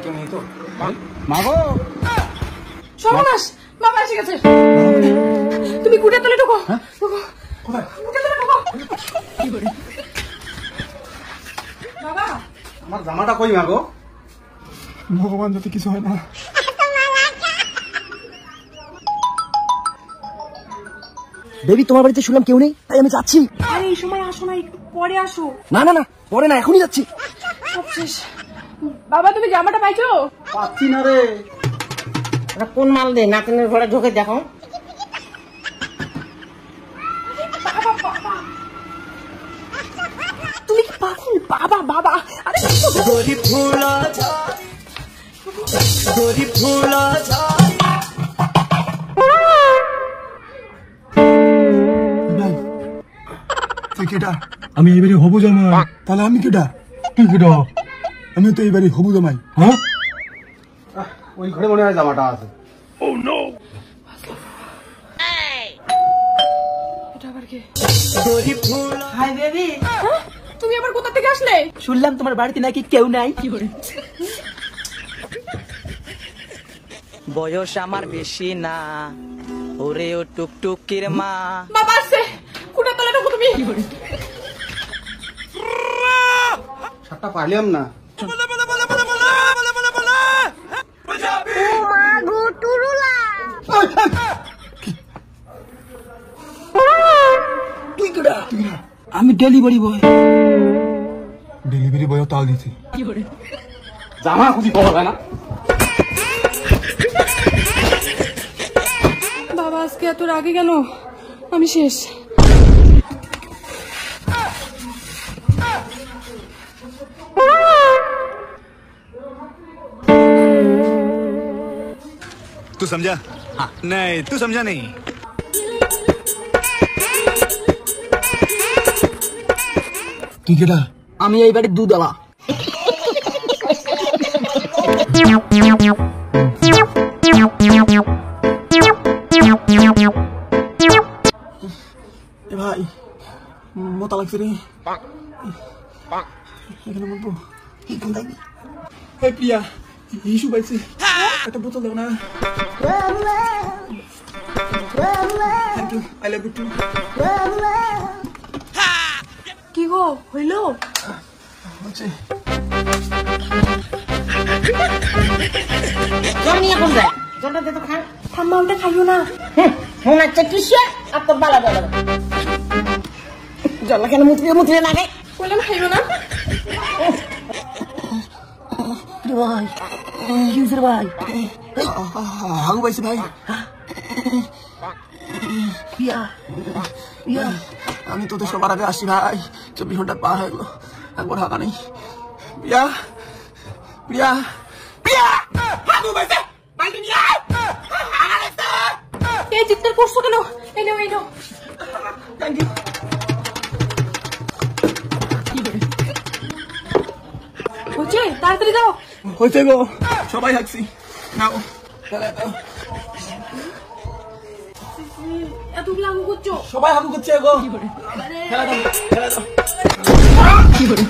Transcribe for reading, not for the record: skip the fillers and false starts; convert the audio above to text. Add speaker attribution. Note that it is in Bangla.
Speaker 1: কেউ নেই তো? মা গো,
Speaker 2: সর্বনাশ, বাবা এসে গেছে। তুমি কুটের তলে ঢোকো।
Speaker 1: কোথায়?
Speaker 2: কুটের তলে ঢোকো। কি করে বাবা?
Speaker 1: আমার জামাটা কই মা গো?
Speaker 3: ভগবান যাতে কিছু হয় না।
Speaker 4: বেবি, তোমার বাড়িতে শুনলাম কেউ নেই, তাই আমি যাচ্ছি।
Speaker 2: আরে এই সময় আসো না, একটু পরে আসো।
Speaker 4: না না না, পরে না, এখনই যাচ্ছি।
Speaker 2: সব শেষ। বাবা তুমি জামাটা পাইছো?
Speaker 1: পাচ্ছি না রে।
Speaker 5: কোন মাল দে নাতিনের ঘরে ঢোকে দেখো।
Speaker 2: তুমি কি পাগল? বাবা বাবা, আরে
Speaker 4: গরিব ফুলা গরিব ফুলা
Speaker 3: তুই কেটা? আমি এইবারে হবু জামাই। তাহলে আমি কেটা? তুই কেটা? আমি তো এইবারে হবু জামাই। হ্যাঁ,
Speaker 1: ওই ঘরে মনে হয় জামাটা আছে।
Speaker 2: এটা আবার কে?
Speaker 4: গরিব ফুলা। হাই বেবি,
Speaker 2: তুমি আবার কোথা থেকে আসলে?
Speaker 4: শুনলাম তোমার বাড়িতে নাকি কেউ নাই।
Speaker 2: কি করে?
Speaker 4: বয়স আমার বেশি না, ওরে ও টুকটুকির মা।
Speaker 2: বাবা আসছে, কুটের তলে ঢোকো তুমি। কি করে?
Speaker 1: সাতটা পারলাম না।
Speaker 3: তুই কেটা?
Speaker 4: আমি ডেলিভারি বয়।
Speaker 3: ডেলিভারি বয় তাল দিছি।
Speaker 2: কি করে?
Speaker 1: জামা খুঁজি পাওয়া যায় না।
Speaker 2: বাবা আজকে এত রাগে কেন? আমি শেষ।
Speaker 6: तू समझा? हाँ। नहीं, तू समझा नहीं।
Speaker 3: তুই কেটা?
Speaker 4: আমি এই বাড়ির দুধ আলা।
Speaker 3: ভাই মতা লাগছে রে। এখানে বলবো প্রিয়া ইস্যু পাইছে, একটা বোতল দাও না। Thank you, I love you too.
Speaker 2: কি গো হইলো?
Speaker 3: হচ্ছে
Speaker 5: জল নিয়ে কোন যায়? জলটা দে তো খান।
Speaker 2: ঠাম্মা ওটা খাইও না।
Speaker 5: মনে হচ্ছে কিসের আর তোর বালা বলো। জল কেন মুতলে মুতলে লাগে?
Speaker 2: বললাম খাইও না।
Speaker 4: ভাই কি হয়েছে ভাই?
Speaker 3: হাগু পাইছে ভাই।
Speaker 4: প্রিয়া প্রিয়া,
Speaker 3: আমি তোদের সবার আগে আসি ভাই। 24 ঘন্টা পার হয়ে গেল, একবার হাঁকা নেই। প্রিয়া প্রিয়া প্রিয়া, হাগু পাইছে।
Speaker 2: এই চিৎকার করছো কেন? এই নাও এই নাও।
Speaker 3: Thank you.
Speaker 2: হচ্ছে তাড়াতাড়ি দাও।
Speaker 3: হয়েছে গো, সবাই হাঁকছি। নাও খেলা দাও।
Speaker 2: এতগুলো আঙু করছো?
Speaker 3: সবাই হাগু করছে গো। খেলা দাও খেলা দাও।
Speaker 2: কি করে?